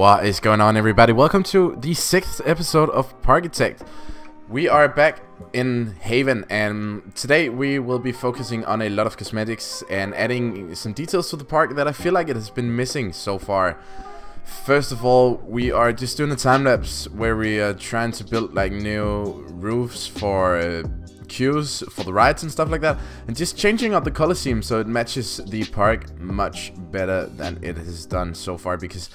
What is going on, everybody? Welcome to the 6th episode of Parkitect. We are back in Haven, and today we will be focusing on a lot of cosmetics and adding some details to the park that I feel like it has been missing so far. First of all, we are just doing a time lapse where we are trying to build like new roofs for queues for the rides and stuff like that, and just changing up the color scheme so it matches the park much better than it has done so far, because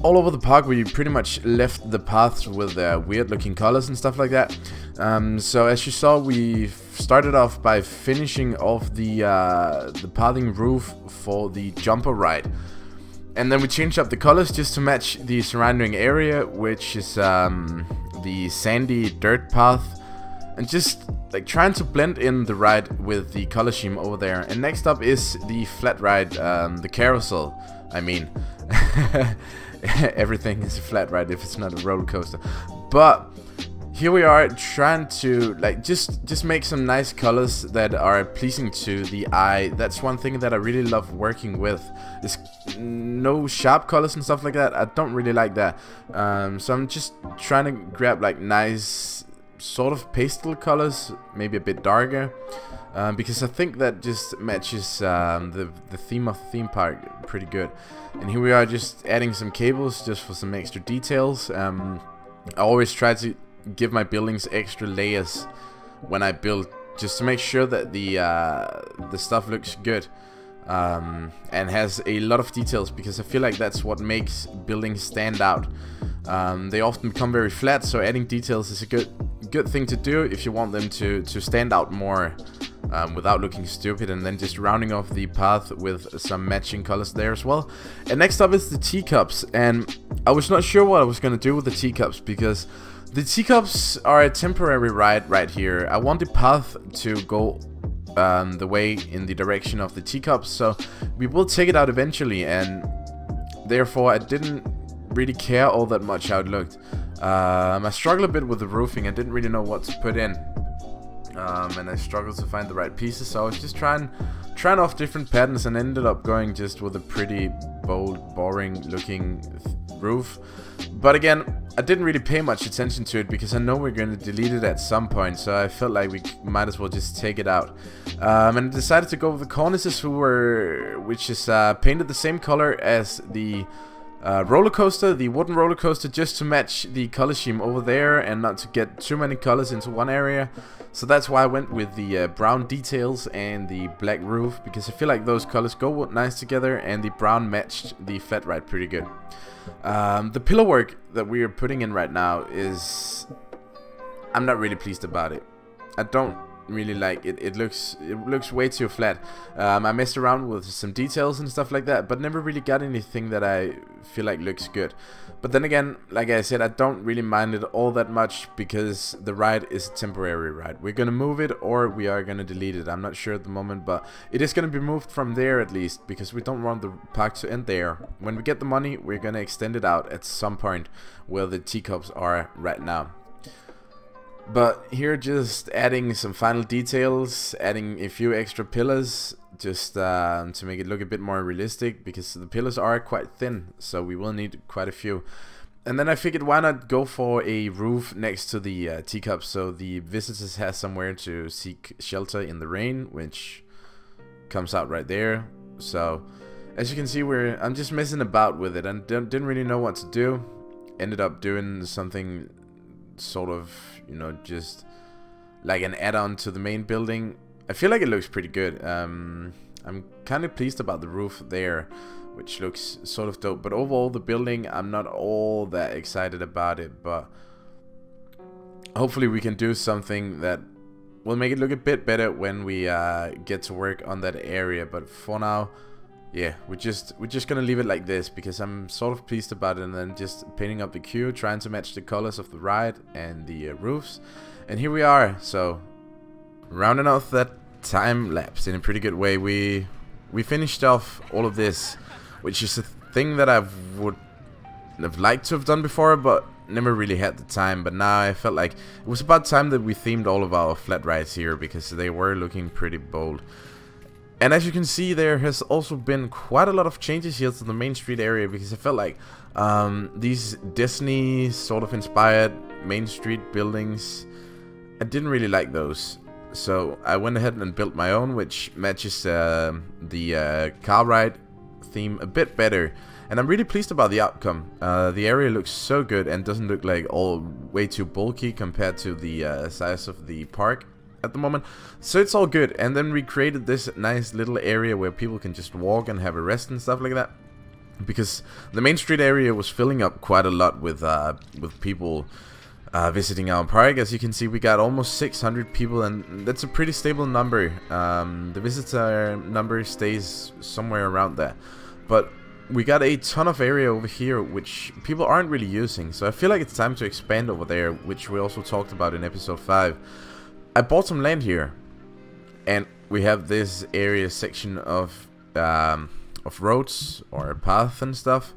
all over the park we pretty much left the paths with weird looking colors and stuff like that. So as you saw, we started off by finishing off the pathing roof for the jumper ride, and then we changed up the colors just to match the surrounding area, which is the sandy dirt path, and just like trying to blend in the ride with the color scheme over there. And next up is the flat ride, the carousel, I mean. Everything is a flat ride if it's not a roller coaster. But here we are trying to like just make some nice colors that are pleasing to the eye. That's one thing that I really love working with, is no sharp colors and stuff like that. I don't really like that. So I'm just trying to grab like nice sort of pastel colors, maybe a bit darker, because I think that just matches the theme of the theme park pretty good. And here we are just adding some cables just for some extra details. I always try to give my buildings extra layers when I build, just to make sure that the stuff looks good and has a lot of details, because I feel like that's what makes buildings stand out. They often become very flat, so adding details is a good thing to do if you want them to stand out more without looking stupid, and then just rounding off the path with some matching colors there as well. And next up is the teacups, and I was not sure what I was going to do with the teacups, because the teacups are a temporary ride right here. I want the path to go the way in the direction of the teacups, so we will take it out eventually, and therefore I didn't really care all that much how it looked. I struggled a bit with the roofing. I didn't really know what to put in, and I struggled to find the right pieces, so I was just trying off different patterns, and ended up going just with a pretty bold, boring looking roof. But again, I didn't really pay much attention to it because I know we're going to delete it at some point, so I felt like we might as well just take it out. And I decided to go with the cornices, which is painted the same color as the roller coaster, the wooden roller coaster, just to match the color scheme over there and not to get too many colors into one area. So that's why I went with the brown details and the black roof, because I feel like those colors go nice together, and the brown matched the flat ride pretty good. The pillar work that we are putting in right now is, I'm not really pleased about it. I don't really like it. It looks way too flat. I messed around with some details and stuff like that, but never really got anything that I feel like looks good. But then again, like I said, I don't really mind it all that much, because the ride is a temporary ride. We're gonna move it, or we are gonna delete it. I'm not sure at the moment, but it is gonna be moved from there at least, because we don't want the park to end there. When we get the money, we're gonna extend it out at some point where the teacups are right now. But here, just adding some final details, adding a few extra pillars, just to make it look a bit more realistic, because the pillars are quite thin, so we will need quite a few. And then I figured, why not go for a roof next to the teacups, so the visitors have somewhere to seek shelter in the rain, which comes out right there. So as you can see, I'm just messing about with it, and didn't really know what to do. Ended up doing something sort of, you know, just like an add-on to the main building. I feel like it looks pretty good. I'm kind of pleased about the roof there, which looks sort of dope. But overall, the building, I'm not all that excited about it. But hopefully we can do something that will make it look a bit better when we get to work on that area. But for now, yeah, we're just gonna leave it like this, because I'm sort of pleased about it. And then just painting up the queue, trying to match the colors of the ride and the roofs. And here we are. So rounding off that time lapse in a pretty good way, we finished off all of this, which is a thing that I would have liked to have done before, but never really had the time. But now I felt like it was about time that we themed all of our flat rides here, because they were looking pretty bold. And as you can see, there has also been quite a lot of changes here to the main street area, because I felt like These Disney sort of inspired Main Street buildings, I didn't really like those. So I went ahead and built my own, which matches the car ride theme a bit better. And I'm really pleased about the outcome. The area looks so good and doesn't look like all way too bulky compared to the size of the park at the moment. So it's all good. And then we created this nice little area where people can just walk and have a rest and stuff like that. Because the Main Street area was filling up quite a lot with people visiting our park. As you can see, we got almost 600 people, and that's a pretty stable number. The visitor number stays somewhere around there. But we got a ton of area over here which people aren't really using, so I feel like it's time to expand over there, which we also talked about in episode 5. I bought some land here, and we have this area section of roads or path and stuff,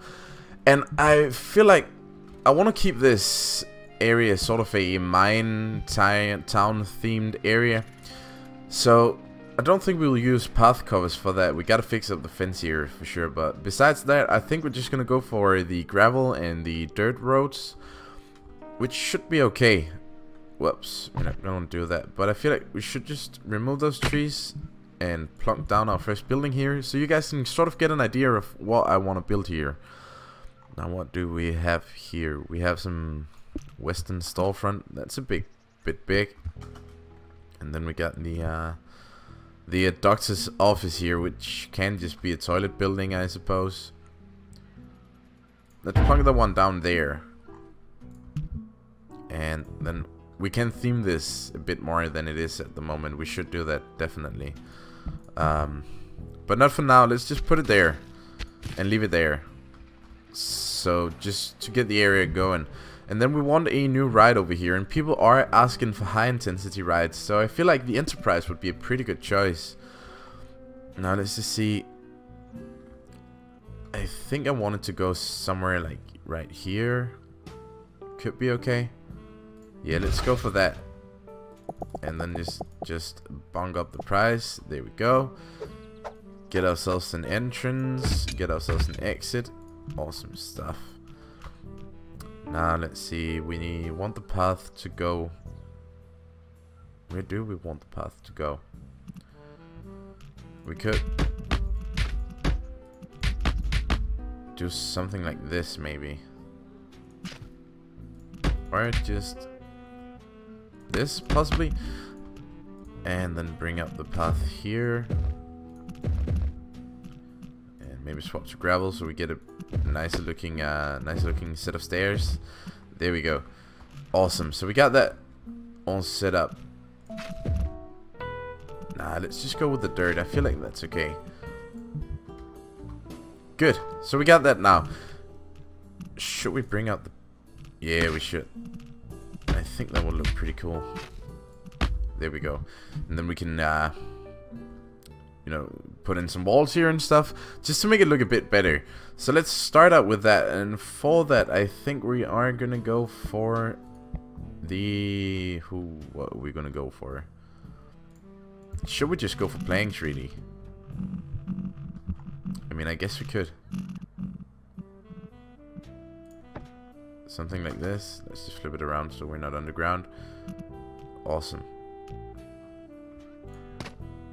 and I feel like I want to keep this area sort of a mine town themed area. So I don't think we'll use path covers for that. We gotta fix up the fence here for sure. But besides that, I think we're just gonna go for the gravel and the dirt roads, which should be okay. Whoops, we're not gonna do that. But I feel like we should just remove those trees and plunk down our first building here, so you guys can sort of get an idea of what I want to build here. Now, what do we have here? We have some western storefront. That's a bit big. And then we got the doctor's office here, which can just be a toilet building, I suppose. Let's plunk the one down there. And then we can theme this a bit more than it is at the moment. We should do that, definitely. But not for now. Let's just put it there and leave it there. So just to get the area going. And then we want a new ride over here, and people are asking for high intensity rides, so I feel like the Enterprise would be a pretty good choice. Now let's just see. I think I wanted to go somewhere like right here. Could be okay. Yeah, let's go for that. And then just bung up the price. There we go. Get ourselves an entrance, get ourselves an exit. Awesome stuff. Now let's see, we want the path to go. Where do we want the path to go? We could do something like this maybe. Or just this possibly. And then bring up the path here. And maybe swap to gravel so we get a nicer looking set of stairs. There we go. Awesome. So we got that all set up. Nah, let's just go with the dirt. I feel like that's okay. Good. So we got that now. Should we bring out the... Yeah, we should. I think that will look pretty cool. There we go. And then we can you know, put in some walls here and stuff, just to make it look a bit better. So let's start out with that, and for that I think we are gonna go for the... what are we gonna go for? Should we just go for planks, really? I mean, I guess we could. Something like this. Let's just flip it around so we're not underground. Awesome.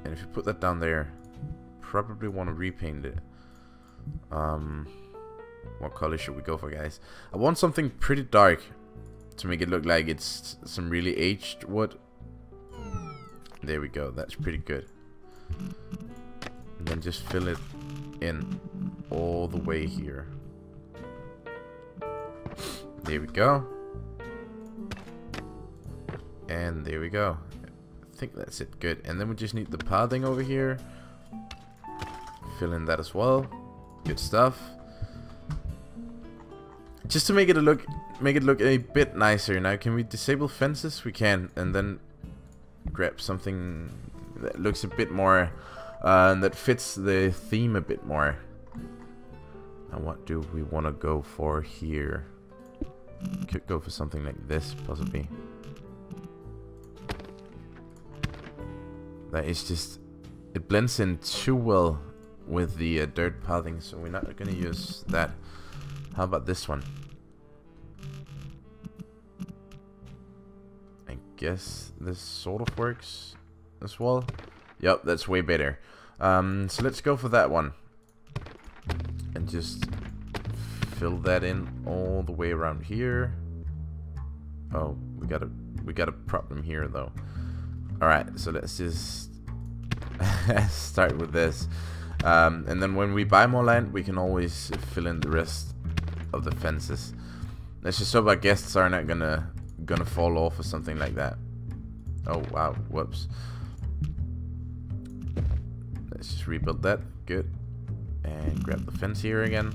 And if you put that down there, probably want to repaint it. What color should we go for, guys? I want something pretty dark to make it look like it's some really aged wood. There we go. That's pretty good. And then just fill it in all the way here. There we go. And there we go. I think that's it. Good. And then we just need the pathing over here. Fill in that as well. Good stuff. Just to make it look a bit nicer. Now, can we disable fences? We can. And then grab something that looks a bit more that fits the theme a bit more. Now, what do we want to go for here? Could go for something like this, possibly. That is just... it blends in too well with the dirt pathing, so we're not going to use that. How about this one? I guess this sort of works as well. Yep, that's way better. So let's go for that one. And just fill that in all the way around here. Oh, we got a problem here though. Alright, so let's just start with this. And then when we buy more land, we can always fill in the rest of the fences. Let's just hope our guests are not gonna fall off or something like that. Oh wow, whoops. Let's just rebuild that. Good. And grab the fence here again.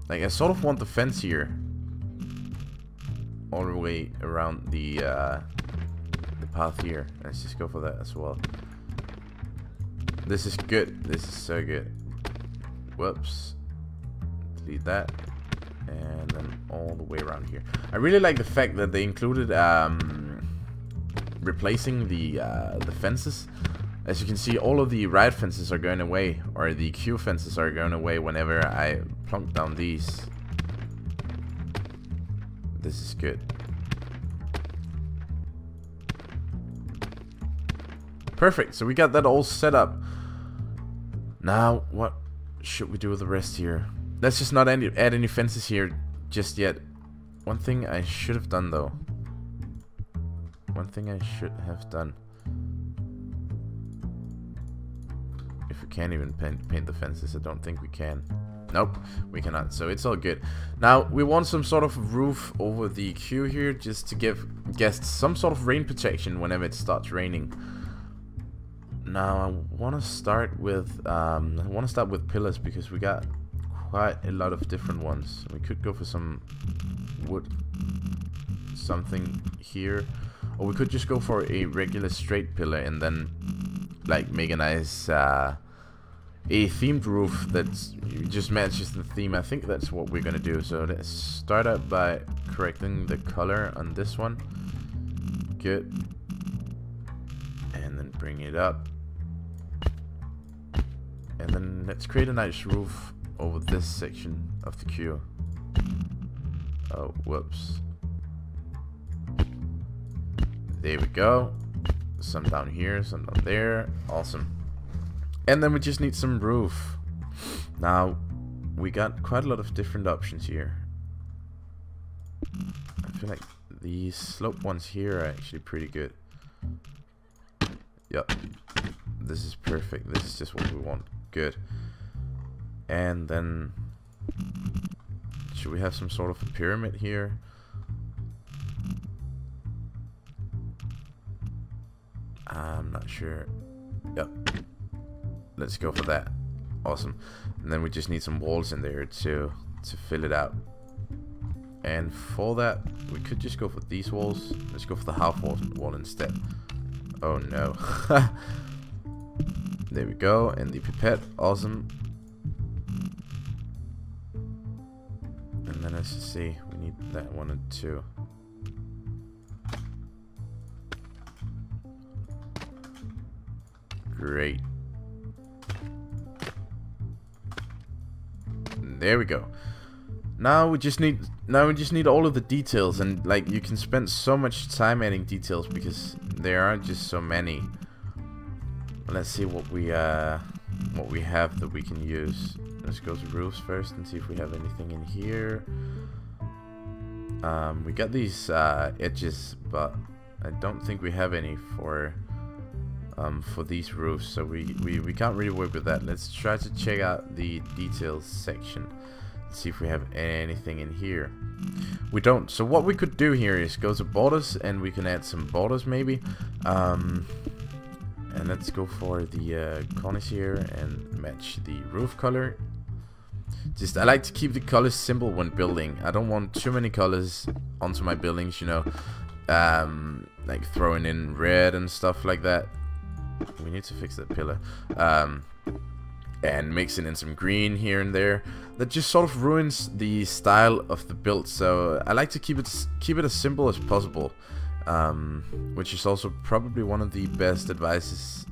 Like, I sort of want the fence here all the way around the path here. Let's just go for that as well. This is good. This is so good. Whoops. Delete that. And then all the way around here. I really like the fact that they included replacing the fences. As you can see, all of the riot fences are going away, or the queue fences are going away whenever I plunk down these. This is good. Perfect, so we got that all set up. Now, what should we do with the rest here? Let's just not add any fences here just yet. One thing I should have done though. One thing I should have done. If we can't even paint the fences, I don't think we can. Nope, we cannot, so it's all good. Now, we want some sort of roof over the queue here, just to give guests some sort of rain protection whenever it starts raining. Now, I want to start with pillars, because we got quite a lot of different ones. We could go for some wood, something here, or we could just go for a regular straight pillar and then like make a nice a themed roof that just matches the theme. I think that's what we're gonna do. So let's start out by correcting the color on this one. Good. And then bring it up. And then let's create a nice roof over this section of the queue. Oh, whoops. There we go. Some down here, some down there. Awesome. And then we just need some roof. Now, we got quite a lot of different options here. I feel like these slope ones here are actually pretty good. Yep. This is perfect. This is just what we want. Good. And then, should we have some sort of a pyramid here? I'm not sure. Yep. Let's go for that. Awesome. And then we just need some walls in there to fill it out. And for that, we could just go for these walls. Let's go for the half wall instead. Oh no. There we go. And the pipette. Awesome. And then let's just see. We need that one and two. Great. There we go. Now we just need all of the details, and like you can spend so much time adding details because there are just so many. Let's see what we have that we can use. Let's go to roofs first and see if we have anything in here. We got these edges, but I don't think we have any for these roofs, so we can't really work with that. Let's try to check out the details section, see if we have anything in here. We don't. So what we could do here is go to borders, and we can add some borders maybe. And let's go for the corners here and match the roof color. Just, I like to keep the colors simple when building. I don't want too many colors onto my buildings, you know, like throwing in red and stuff like that. We need to fix that pillar. And mixing in some green here and there. That just sort of ruins the style of the build. So I like to keep it as simple as possible. Which is also probably one of the best advices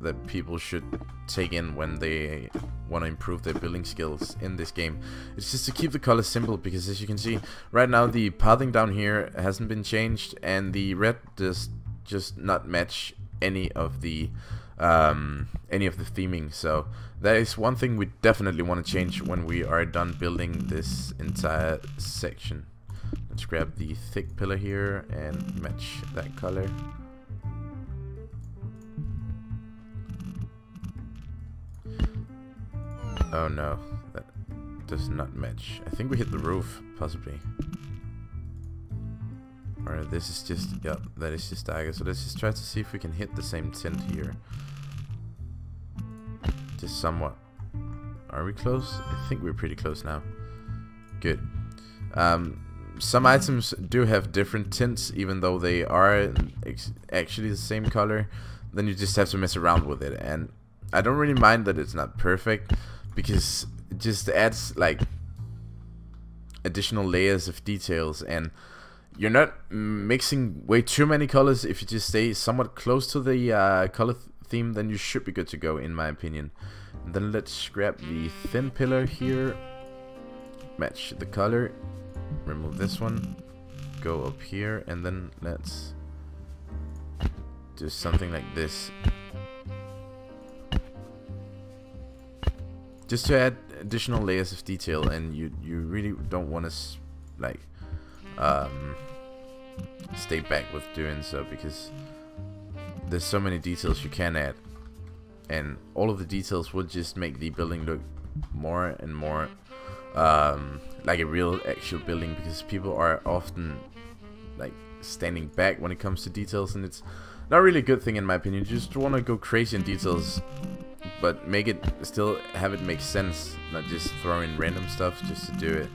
that people should take in when they want to improve their building skills in this game. It's just to keep the colors simple, because as you can see right now, the pathing down here hasn't been changed, and the red does just not match any of the theming. So that is one thing we definitely want to change when we are done building this entire section. Let's grab the thick pillar here and match that color. Oh no, that does not match. I think we hit the roof, possibly. Or this is just, yep, that is just dagger. So let's just try to see if we can hit the same tint here. Just somewhat. Are we close? I think we're pretty close now. Good. Some items do have different tints, even though they are actually the same color. Then you just have to mess around with it, and I don't really mind that it's not perfect, because it just adds like additional layers of details, and you're not mixing way too many colors. If you just stay somewhat close to the color theme, then you should be good to go, in my opinion. And then let's grab the thin pillar here, match the color, remove this one, go up here, and then let's do something like this, just to add additional layers of detail. And you really don't want to like stay back with doing so, because there's so many details you can add, and all of the details will just make the building look more and more like a real actual building, because people are often like standing back when it comes to details, and it's not really a good thing, in my opinion. You just want to go crazy in details, but make it still have it make sense, not just throw in random stuff just to do it.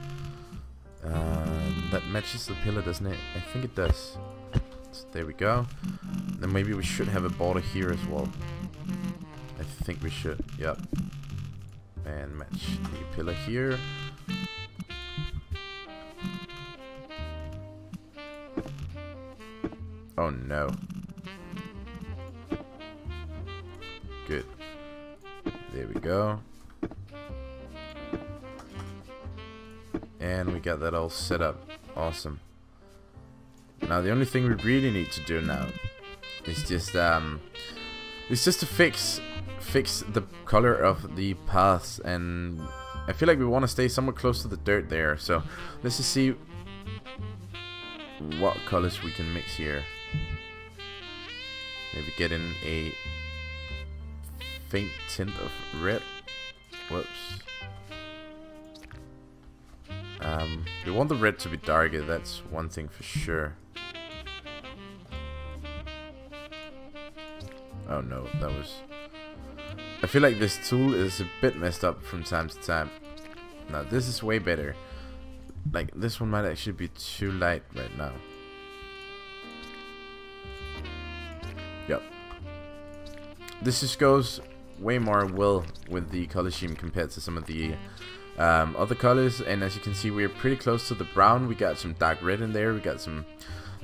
That matches the pillar, doesn't it? I think it does. So there we go. Then maybe we should have a border here as well. I think we should, yep. And match the pillar here. Oh no. Good. There we go. And we got that all set up. Awesome. Now the only thing we really need to do now is just to fix the color of the paths, and I feel like we want to stay somewhat close to the dirt there. So let's just see what colors we can mix here. Maybe get in a faint tint of red. Whoops. We want the red to be darker, that's one thing for sure. Oh no, that was... I feel like this tool is a bit messed up from time to time. Now this is way better. Like this one might actually be too light right now. Yep. This just goes way more well with the color scheme compared to some of the other colors, and as you can see, we're pretty close to the brown. We got some dark red in there, we got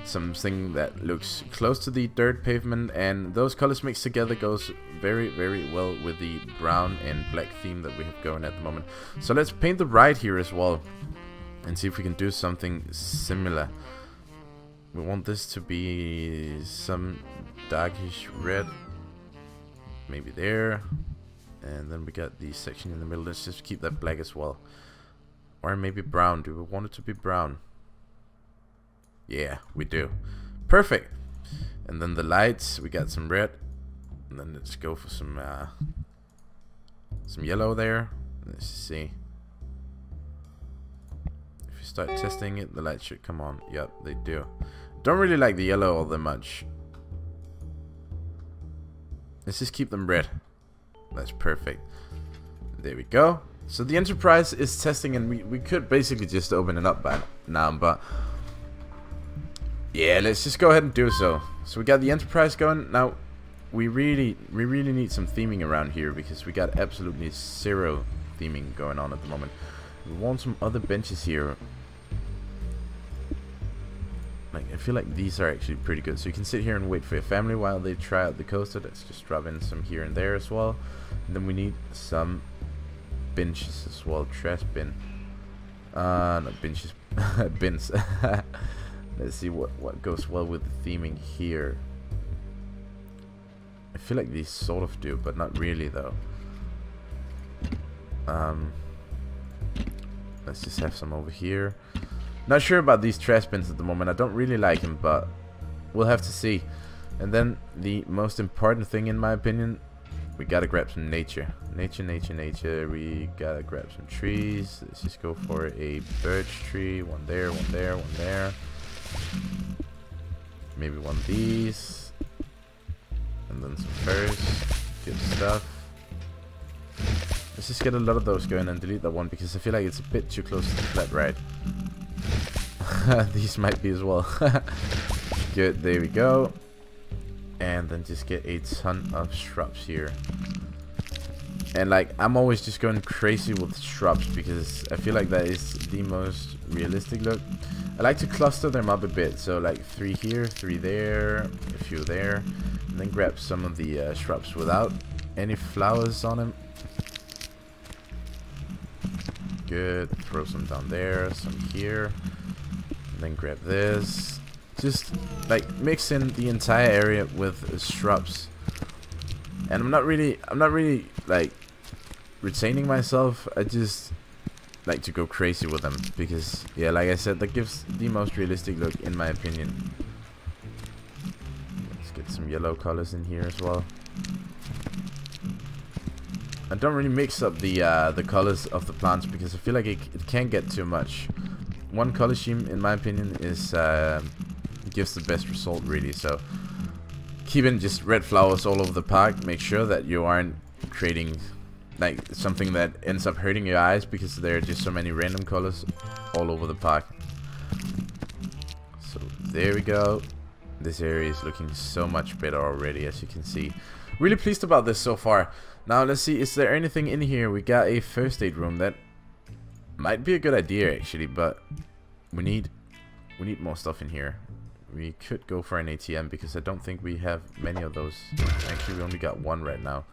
something that looks close to the dirt pavement, and those colors mixed together goes very, very well with the brown and black theme that we have going at the moment. So let's paint the right here as well and see if we can do something similar. We want this to be some darkish red, maybe there. And then we got the section in the middle. Let's just keep that black as well. Or maybe brown. Do we want it to be brown? Yeah, we do. Perfect. And then the lights, we got some red. And then let's go for some yellow there. Let's see. If you start testing it, the lights should come on. Yep, they do. Don't really like the yellow all that much. Let's just keep them red. That's perfect. There we go. So the Enterprise is testing, and we could basically just open it up by now, but yeah, let's just go ahead and do so. So we got the Enterprise going. Now we really need some theming around here, because we got absolutely zero theming going on at the moment. We want some other benches here. Like, I feel like these are actually pretty good. So you can sit here and wait for your family while they try out the coaster. Let's just drop in some here and there as well. And then we need some benches as well. Trash bin. Not benches. Bins. Let's see what goes well with the theming here. I feel like these sort of do, but not really though. Let's just have some over here. Not sure about these trash bins at the moment. I don't really like them, but we'll have to see. And then the most important thing, in my opinion, we gotta grab some nature. Nature. We gotta grab some trees. Let's just go for a birch tree. One there, one there, one there. Maybe one of these. And then some firs. Good stuff. Let's just get a lot of those going and delete that one because I feel like it's a bit too close to the flat right. These might be as well. Good, there we go. And then just get a ton of shrubs here. And like, I'm always just going crazy with shrubs because I feel like that is the most realistic look. I like to cluster them up a bit, so like 3 here, 3 there, a few there, and then grab some of the shrubs without any flowers on them. Good, throw some down there, some here, and then grab this. Just like mix in the entire area with shrubs. And I'm not really like retaining myself. I just like to go crazy with them because, yeah, like I said, that gives the most realistic look in my opinion. Let's get some yellow colors in here as well. I don't really mix up the colors of the plants because I feel like it can get too much. One color scheme, in my opinion, is gives the best result really. So keeping just red flowers all over the park. Make sure that you aren't creating like something that ends up hurting your eyes because there are just so many random colors all over the park. So there we go. This area is looking so much better already, as you can see. Really pleased about this so far. Now let's see, is there anything in here? We got a first aid room. That might be a good idea actually, but we need more stuff in here. We could go for an ATM because I don't think we have many of those. Actually, we only got one right now.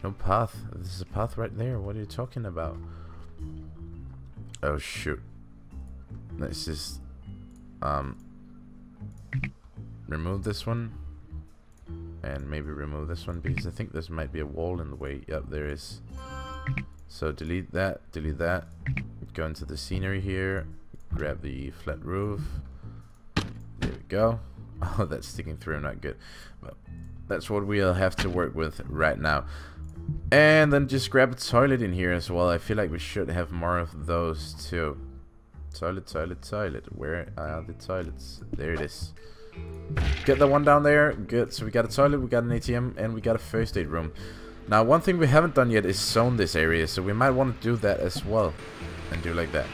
No path. There's a path right there. What are you talking about? Oh shoot. Let's just remove this one. And maybe remove this one because I think this might be a wall in the way. Yep, there is. So delete that, go into the scenery here, grab the flat roof. There we go. Oh, that's sticking through, not good. But that's what we'll have to work with right now. And then just grab a toilet in here as well. I feel like we should have more of those too. Toilet. Where are the toilets? There it is. Get the one down there. Good. So we got a toilet, we got an ATM, and we got a first aid room. Now, one thing we haven't done yet is zone this area, so we might want to do that as well. And do like that.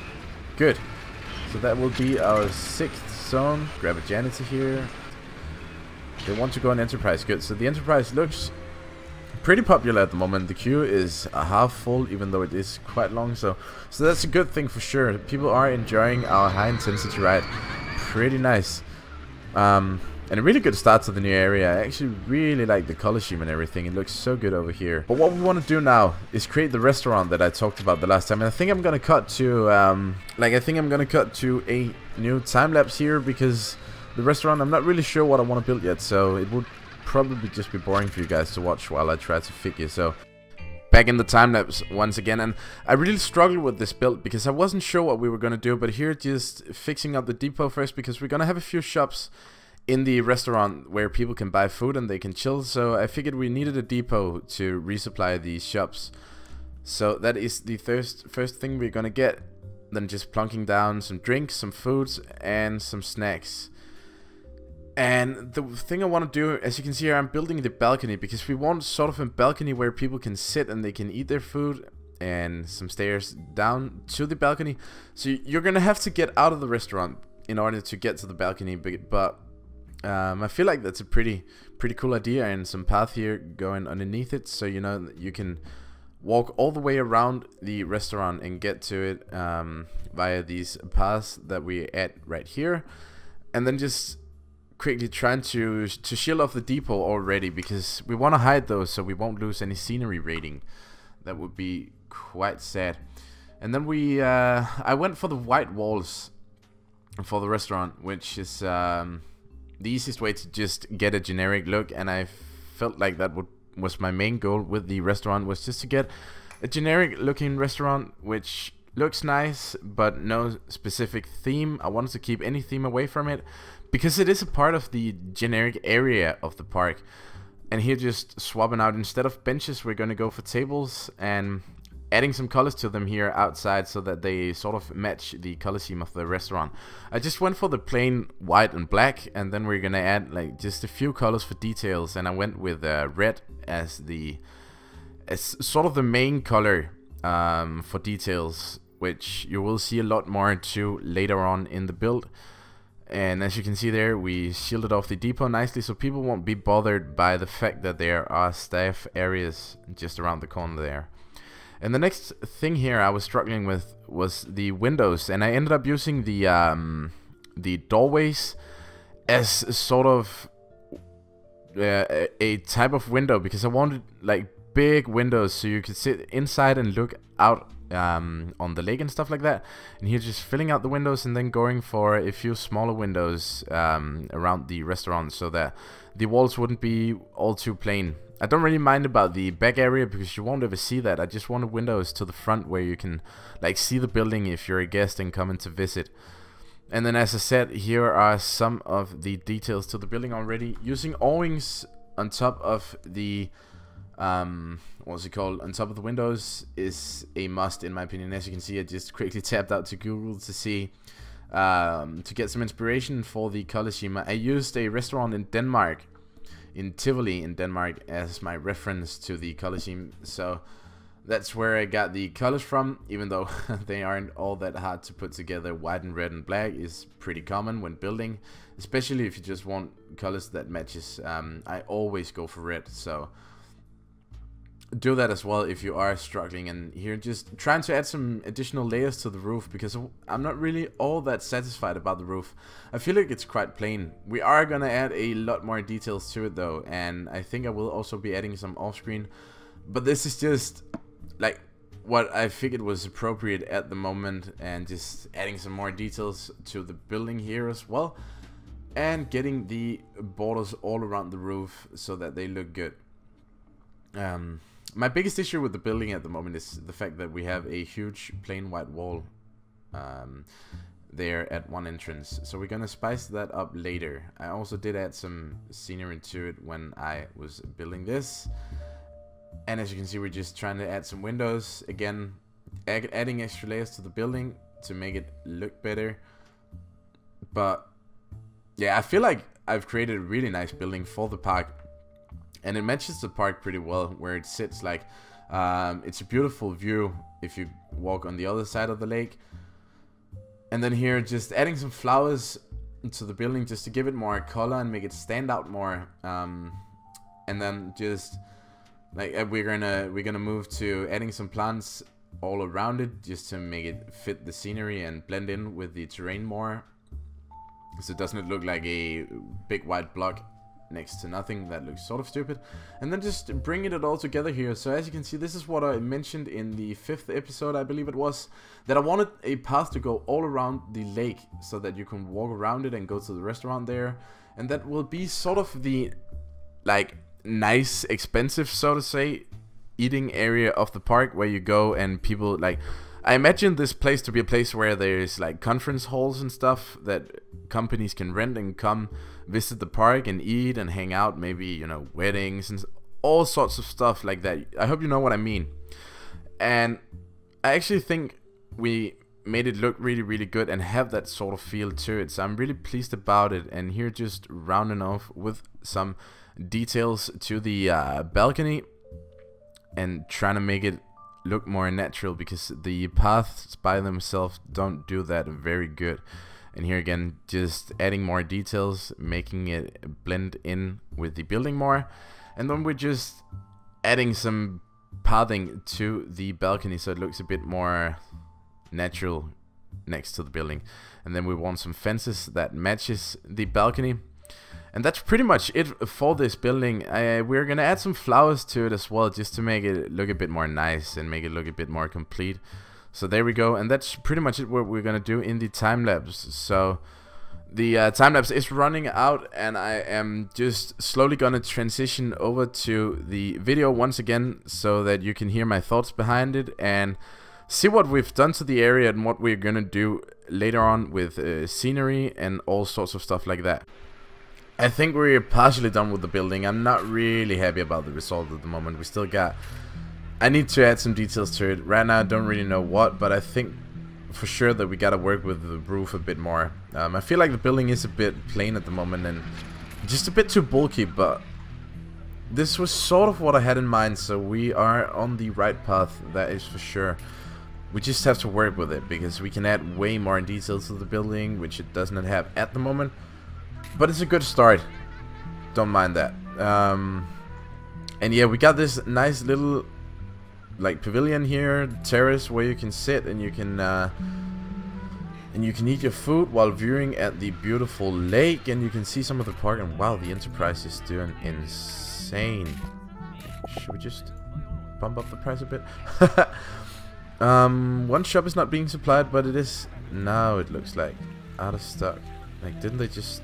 Good. So that will be our 6th zone. Grab a janitor here. They want to go on Enterprise. Good. So the Enterprise looks pretty popular at the moment. The queue is half full, even though it is quite long. So that's a good thing for sure. People are enjoying our high intensity ride. Pretty nice. And a really good start to the new area. I actually really like the color scheme and everything. It looks so good over here. But what we want to do now is create the restaurant that I talked about the last time. And I think I'm gonna cut to a new time lapse here because the restaurant, I'm not really sure what I want to build yet. So it would probably just be boring for you guys to watch while I try to figure. So back in the time lapse once again, and I really struggled with this build because I wasn't sure what we were gonna do. But here, just fixing up the depot first because we're gonna have a few shops in the restaurant where people can buy food and they can chill. So I figured we needed a depot to resupply these shops. So that is the first thing we're gonna get. Then just plunking down some drinks, some foods, and some snacks. And the thing I want to do, as you can see here, I'm building the balcony because we want sort of a balcony where people can sit and they can eat their food, and some stairs down to the balcony. So you're gonna have to get out of the restaurant in order to get to the balcony, but I feel like that's a pretty cool idea, and some path here going underneath it, so you know you can walk all the way around the restaurant and get to it via these paths that we add right here. and then just quickly trying to shield off the depot already, because we want to hide those so we won't lose any scenery rating. That would be quite sad. And then I went for the white walls for the restaurant, which is the easiest way to just get a generic look, and I felt like that was my main goal with the restaurant, was just to get a generic looking restaurant which looks nice but no specific theme. I wanted to keep any theme away from it, because it is a part of the generic area of the park. And here, just swapping out, instead of benches, we're going to go for tables, and adding some colors to them here outside so that they sort of match the color scheme of the restaurant. I just went for the plain white and black, and then we're going to add like just a few colors for details, and I went with red as sort of the main color for details, which you will see a lot more to later on in the build. And as you can see there, we shielded off the depot nicely, so people won't be bothered by the fact that there are staff areas just around the corner there. And the next thing here I was struggling with was the windows, and I ended up using the doorways as sort of a type of window, because I wanted like big windows so you could sit inside and look out on the lake and stuff like that. And here, just filling out the windows and then going for a few smaller windows around the restaurant so that the walls wouldn't be all too plain. I don't really mind about the back area because you won't ever see that. I just wanted windows to the front where you can like see the building if you're a guest and coming to visit. And then, as I said, here are some of the details to the building already. Using awnings on top of the what's it called, on top of the windows is a must in my opinion. As you can see, I just quickly tapped out to Google to see to get some inspiration for the color scheme. I used a restaurant in Denmark, in Tivoli in Denmark, as my reference to the color scheme, so that's where I got the colors from, even though they aren't all that hard to put together. White and red and black is pretty common when building, especially if you just want colors that matches. I always go for red, so do that as well if you are struggling. And here, just trying to add some additional layers to the roof, because I'm not really all that satisfied about the roof. I feel like it's quite plain. We are gonna add a lot more details to it though, and I think I will also be adding some off-screen, but this is just like what I figured was appropriate at the moment, and just adding some more details to the building here as well, and getting the borders all around the roof so that they look good. My biggest issue with the building at the moment is the fact that we have a huge plain white wall there at one entrance, so we're gonna spice that up later. I also did add some scenery to it when I was building this, and as you can see, we're just trying to add some windows again, adding extra layers to the building to make it look better. But yeah, I feel like I've created a really nice building for the park, and it matches the park pretty well where it sits. Like it's a beautiful view if you walk on the other side of the lake. And then here, just adding some flowers to the building just to give it more color and make it stand out more. And then just like we're gonna move to adding some plants all around it just to make it fit the scenery and blend in with the terrain more, so it doesn't look like a big white block next to nothing that looks sort of stupid. And then just bringing it all together here. So as you can see, this is what I mentioned in the 5th episode, I believe it was, that I wanted a path to go all around the lake so that you can walk around it and go to the restaurant there, and that will be sort of the like nice, expensive, so to say, eating area of the park where you go and people like, I imagine this place to be a place where there's like conference halls and stuff that companies can rent and come visit the park and eat and hang out, maybe, you know, weddings and all sorts of stuff like that. I hope you know what I mean. And I actually think we made it look really, really good and have that sort of feel to it, so I'm really pleased about it. And here, just rounding off with some details to the balcony and trying to make it look more natural, because the paths by themselves don't do that very good. And here again, just adding more details, making it blend in with the building more. And then we're just adding some pathing to the balcony so it looks a bit more natural next to the building. And then we want some fences that matches the balcony. And that's pretty much it for this building. We're gonna add some flowers to it as well, just to make it look a bit more nice and make it look a bit more complete. So there we go, and that's pretty much it what we're gonna do in the time lapse. So the time lapse is running out, and I am just slowly gonna transition over to the video once again, so that you can hear my thoughts behind it and see what we've done to the area and what we're gonna do later on with scenery and all sorts of stuff like that. I think we're partially done with the building. I'm not really happy about the result at the moment. We still got... I need to add some details to it. Right now I don't really know what, but I think for sure that we gotta work with the roof a bit more. I feel like the building is a bit plain at the moment and just a bit too bulky, but this was sort of what I had in mind, so we are on the right path, that is for sure. We just have to work with it, because we can add way more details to the building, which it does not have at the moment. But it's a good start. Don't mind that. And yeah, we got this nice little like pavilion here, terrace where you can sit and you can eat your food while viewing at the beautiful lake, and you can see some of the park. And wow, the Enterprise is doing insane. Should we just bump up the price a bit? One shop is not being supplied, but it is now, it looks like, out of stock. Like, didn't they just...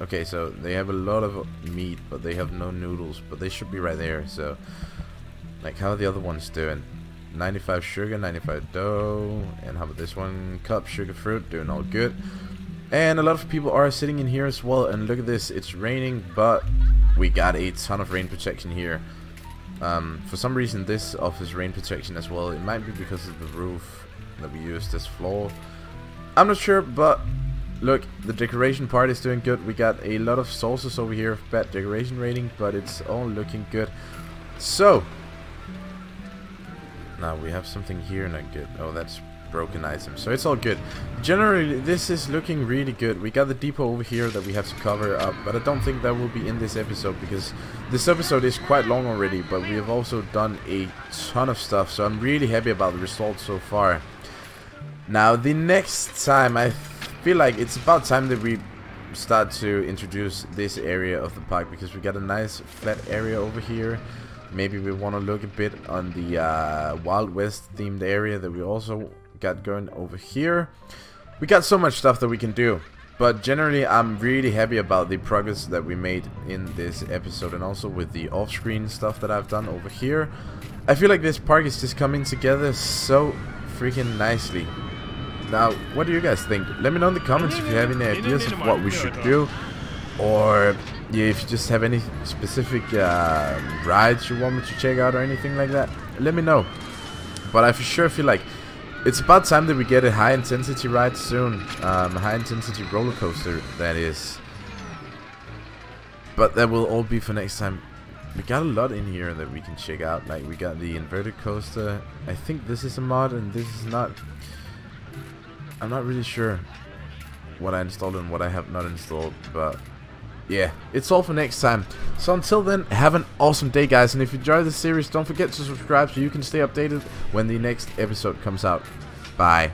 Okay, so they have a lot of meat, but they have no noodles, but they should be right there. So, like, how are the other ones doing? 95 sugar, 95 dough, and how about this one? Cup, sugar, fruit, doing all good. And a lot of people are sitting in here as well, and look at this, it's raining, but we got a ton of rain protection here. For some reason this offers rain protection as well. It might be because of the roof that we used as floor. I'm not sure, but look, the decoration part is doing good. We got a lot of sources over here of bad decoration rating, but it's all looking good. So now we have something here not good. Oh, that's broken items, so it's all good. Generally this is looking really good. We got the depot over here that we have to cover up, but I don't think that will be in this episode, because this episode is quite long already, but we have also done a ton of stuff, so I'm really happy about the results so far. Now the next time, I feel like it's about time that we start to introduce this area of the park, because we got a nice flat area over here. Maybe we want to look a bit on the Wild West themed area that we also got going over here. We got so much stuff that we can do, but generally I'm really happy about the progress that we made in this episode, and also with the off-screen stuff that I've done over here. I feel like this park is just coming together so freaking nicely. Now, what do you guys think? Let me know in the comments if you have any ideas of what we should do, or yeah, if you just have any specific rides you want me to check out or anything like that. Let me know. But I for sure feel like it's about time that we get a high intensity ride soon. A high intensity roller coaster, that is. But that will all be for next time. We got a lot in here that we can check out. Like, we got the inverted coaster. I think this is a mod and this is not. I'm not really sure what I installed and what I have not installed, but yeah, it's all for next time. So until then, have an awesome day, guys, and if you enjoyed this series, don't forget to subscribe so you can stay updated when the next episode comes out. Bye.